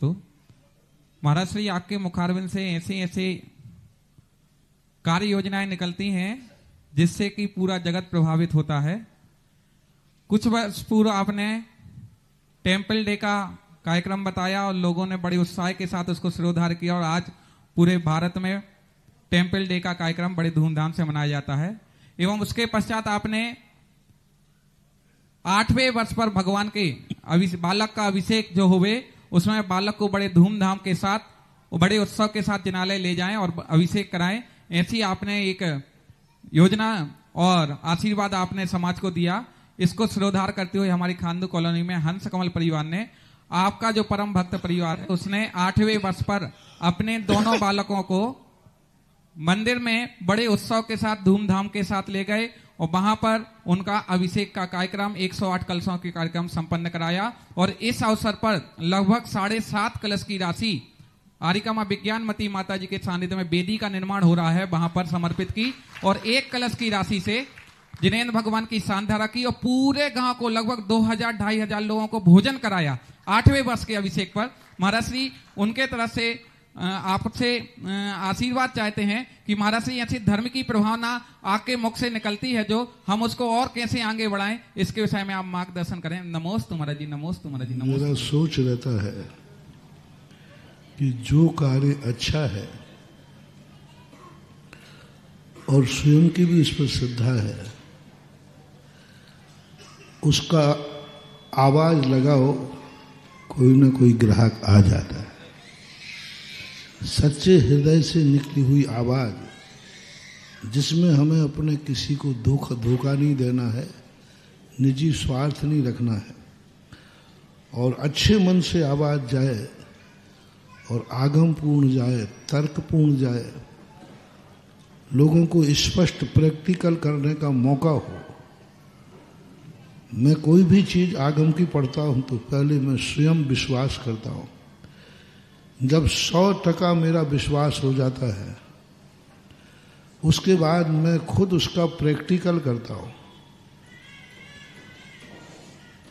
नमोस्तु। महाराज श्री, आपके मुखारविंद से ऐसी ऐसी कार्य योजनाएं निकलती हैं जिससे कि पूरा जगत प्रभावित होता है। कुछ वर्ष पूर्व आपने टेम्पल डे का कार्यक्रम बताया और लोगों ने बड़े उत्साह के साथ उसको सिरोधार्य किया और आज पूरे भारत में टेम्पल डे का कार्यक्रम बड़े धूमधाम से मनाया जाता है। एवं उसके पश्चात आपने 8वें वर्ष पर भगवान के बालक का अभिषेक जो हुए उसमें बालक को बड़े धूमधाम के साथ बड़े उत्सव के साथ जिनालय ले जाएं और अभिषेक कराएं। ऐसी आपने एक योजना और आशीर्वाद आपने समाज को दिया। इसको सिरोधार करते हुए हमारी खानदू कॉलोनी में हंस कमल परिवार ने, आपका जो परम भक्त परिवार है, उसने 8वें वर्ष पर अपने दोनों बालकों को मंदिर में बड़े उत्सव के साथ धूमधाम के साथ ले गए और वहां पर उनका अभिषेक का कार्यक्रम 108 कलशों के कार्यक्रम संपन्न कराया। और इस अवसर पर लगभग 7.5 कलश की राशि आरिकामा विज्ञानमती माता जी के सानिध्य में वेदी का निर्माण हो रहा है, वहां पर समर्पित की और 1 कलश की राशि से जिनेन्द्र भगवान की सांधारा की और पूरे गांव को लगभग 2000-2500 लोगों को भोजन कराया 8वें वर्ष के अभिषेक पर। महाराज श्री, उनके तरफ से आपसे आशीर्वाद चाहते हैं कि महाराज श्री ऐसी धर्म की प्रभावना आपके मुख से निकलती है जो हम उसको और कैसे आगे बढ़ाएं, इसके विषय में आप मार्गदर्शन करें। नमोस्तु महाराज जी, नमोस्तु महाराज जी, नमोस्तु। मेरा सोच रहता है कि जो कार्य अच्छा है और स्वयं की भी इस पर श्रद्धा है, उसका आवाज लगाओ, कोई ना कोई ग्राहक आ जाता है। सच्चे हृदय से निकली हुई आवाज जिसमें हमें अपने किसी को धोखा नहीं देना है, निजी स्वार्थ नहीं रखना है और अच्छे मन से आवाज जाए और आगम पूर्ण जाए, तर्क पूर्ण जाए, लोगों को स्पष्ट प्रैक्टिकल करने का मौका हो। मैं कोई भी चीज आगम की पढ़ता हूं तो पहले मैं स्वयं विश्वास करता हूं। जब 100% मेरा विश्वास हो जाता है उसके बाद मैं खुद उसका प्रैक्टिकल करता हूं।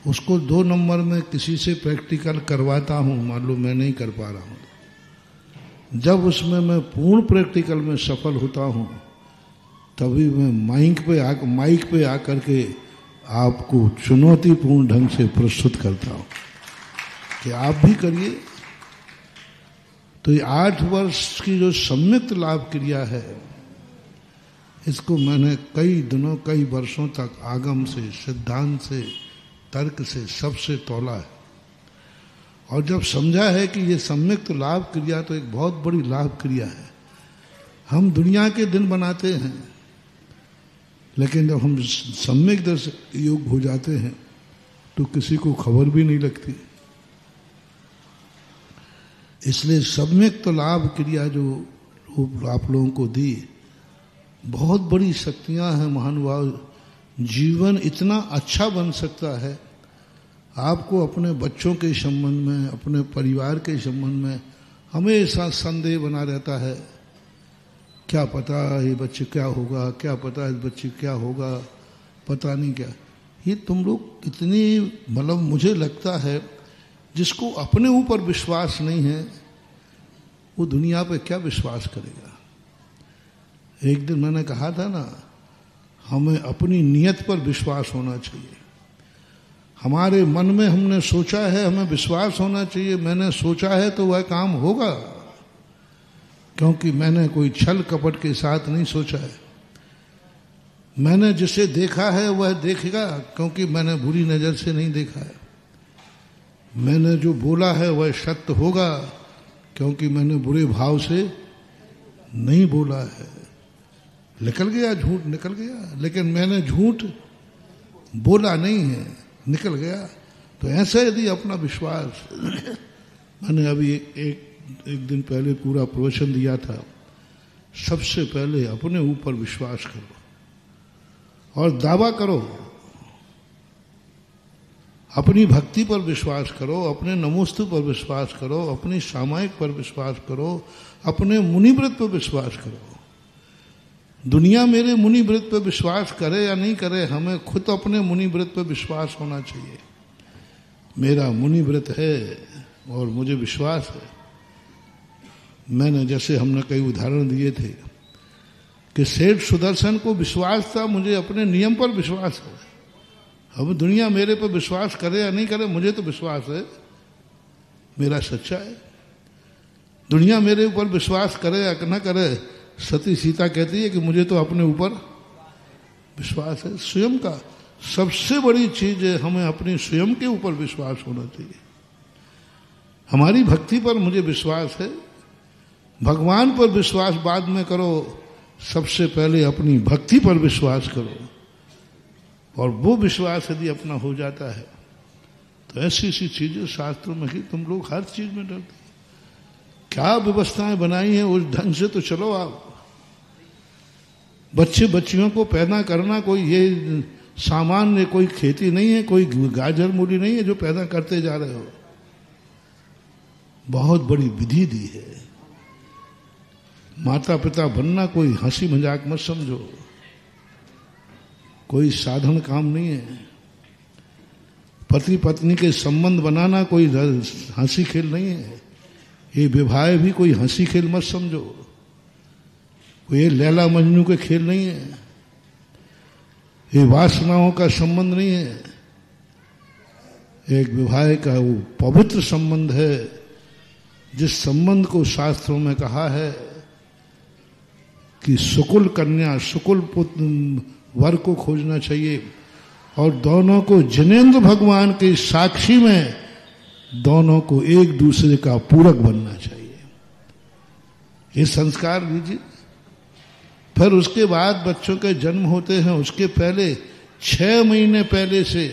उसको 2 नंबर में किसी से प्रैक्टिकल करवाता हूं, मान लो मैं नहीं कर पा रहा हूं। जब उसमें मैं पूर्ण प्रैक्टिकल में सफल होता हूं तभी मैं माइक पे आकर के आपको चुनौतीपूर्ण ढंग से प्रस्तुत करता हूं कि आप भी करिए। तो ये 8 वर्ष की जो सम्यक्त लाभ क्रिया है, इसको मैंने कई दिनों कई वर्षों तक आगम से, सिद्धांत से, तर्क से, सबसे तौला है और जब समझा है कि ये सम्यक्त लाभ क्रिया तो एक बहुत बड़ी लाभ क्रिया है। हम दुनिया के दिन बनाते हैं लेकिन जब हम सम्यक दर्शन योग हो जाते हैं तो किसी को खबर भी नहीं लगती। इसलिए सम्यक तो लाभ क्रिया जो आप लोगों को दी, बहुत बड़ी शक्तियां हैं महानुभाव। जीवन इतना अच्छा बन सकता है। आपको अपने बच्चों के संबंध में, अपने परिवार के संबंध में हमेशा संदेह बना रहता है। क्या पता ये बच्चे क्या होगा, क्या पता इस बच्चे क्या होगा, पता नहीं क्या। ये तुम लोग इतनी, मतलब मुझे लगता है जिसको अपने ऊपर विश्वास नहीं है वो दुनिया पे क्या विश्वास करेगा। एक दिन मैंने कहा था ना, हमें अपनी नियत पर विश्वास होना चाहिए। हमारे मन में हमने सोचा है, हमें विश्वास होना चाहिए। मैंने सोचा है तो वह काम होगा, क्योंकि मैंने कोई छल कपट के साथ नहीं सोचा है। मैंने जिसे देखा है वह देखेगा, क्योंकि मैंने बुरी नजर से नहीं देखा है। मैंने जो बोला है वह सत्य होगा, क्योंकि मैंने बुरे भाव से नहीं बोला है। निकल गया झूठ, निकल गया, लेकिन मैंने झूठ बोला नहीं है, निकल गया। तो ऐसा यदि अपना विश्वास मैंने अभी एक दिन पहले पूरा प्रवचन दिया था, सबसे पहले अपने ऊपर विश्वास करो और दावा करो। अपनी भक्ति पर विश्वास करो, अपने नमोस्तु पर विश्वास करो, अपनी सामायिक पर विश्वास करो, अपने मुनिव्रत पर विश्वास करो। दुनिया मेरे मुनिव्रत पर विश्वास करे या नहीं करे, हमें खुद अपने मुनिव्रत पर विश्वास होना चाहिए। मेरा मुनिव्रत है और मुझे विश्वास है, मैंने जैसे हमने कई उदाहरण दिए थे कि सेठ सुदर्शन को विश्वास था, मुझे अपने नियम पर विश्वास है। अब दुनिया मेरे पर विश्वास करे या नहीं करे, मुझे तो विश्वास है मेरा सच्चा है। दुनिया मेरे ऊपर विश्वास करे या न करे, सती सीता कहती है कि मुझे तो अपने ऊपर विश्वास है। स्वयं का सबसे बड़ी चीज है, हमें अपने स्वयं के ऊपर विश्वास होना चाहिए। हमारी भक्ति पर मुझे विश्वास है। भगवान पर विश्वास बाद में करो, सबसे पहले अपनी भक्ति पर विश्वास करो, और वो विश्वास यदि अपना हो जाता है तो ऐसी ऐसी चीजें शास्त्रों में कि तुम लोग हर चीज में डरते। क्या व्यवस्थाएं बनाई हैं, उस ढंग से तो चलो आप। बच्चे बच्चियों को पैदा करना कोई ये सामान्य कोई खेती नहीं है, कोई गाजर मूली नहीं है जो पैदा करते जा रहे हो। बहुत बड़ी विधि दी है। माता पिता बनना कोई हंसी मजाक मत समझो, कोई साधारण काम नहीं है। पति पत्नी के संबंध बनाना कोई हंसी खेल नहीं है। ये विवाह भी कोई हंसी खेल मत समझो, कोई लैला मजनू के खेल नहीं है। ये वासनाओं का संबंध नहीं है। एक विवाह का वो पवित्र संबंध है, जिस संबंध को शास्त्रों में कहा है कि सुकुल कन्या सुकुल पुत्र वर को खोजना चाहिए, और दोनों को जिनेंद्र भगवान के साक्षी में दोनों को एक दूसरे का पूरक बनना चाहिए। ये संस्कार लीजिए। फिर उसके बाद बच्चों के जन्म होते हैं, उसके पहले 6 महीने पहले से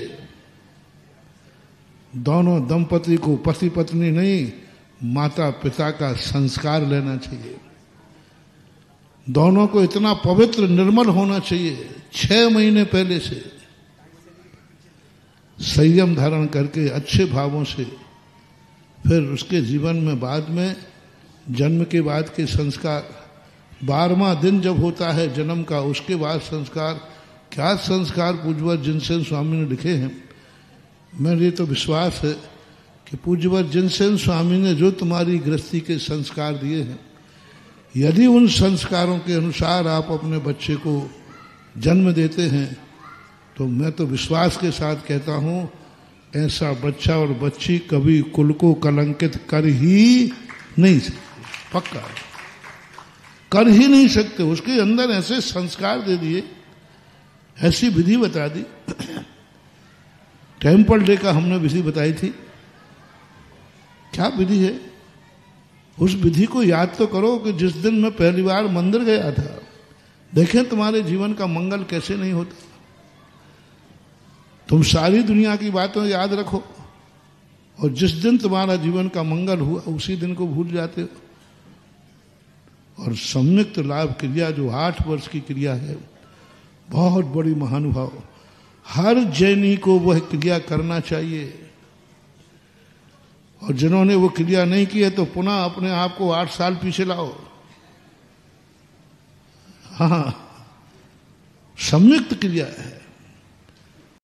दोनों दंपति को, पति पत्नी नहीं, माता पिता का संस्कार लेना चाहिए। दोनों को इतना पवित्र निर्मल होना चाहिए 6 महीने पहले से। संयम धारण करके अच्छे भावों से फिर उसके जीवन में बाद में जन्म के बाद के संस्कार, 12वां दिन जब होता है जन्म का, उसके बाद संस्कार। क्या संस्कार पूज्यवर जिनसेन स्वामी ने लिखे हैं। मेरे तो विश्वास है कि पूज्यवर जिनसेन स्वामी ने जो तुम्हारी गृहस्थी के संस्कार दिए हैं, यदि उन संस्कारों के अनुसार आप अपने बच्चे को जन्म देते हैं तो मैं तो विश्वास के साथ कहता हूं, ऐसा बच्चा और बच्ची कभी कुल को कलंकित कर ही नहीं सकते। पक्का कर ही नहीं सकते। उसके अंदर ऐसे संस्कार दे दिए, ऐसी विधि बता दी। टेम्पल डे का हमने विधि बताई थी। क्या विधि है? उस विधि को याद तो करो कि जिस दिन मैं पहली बार मंदिर गया था। देखें तुम्हारे जीवन का मंगल कैसे नहीं होता। तुम सारी दुनिया की बातें याद रखो, और जिस दिन तुम्हारा जीवन का मंगल हुआ उसी दिन को भूल जाते हो। और संयुक्त लाभ क्रिया जो 8 वर्ष की क्रिया है, बहुत बड़ी महानुभाव, हर जैनी को वह क्रिया करना चाहिए। और जिन्होंने वो क्रिया नहीं की है तो पुनः अपने आप को 8 साल पीछे लाओ। हाँ, संयुक्त क्रिया है।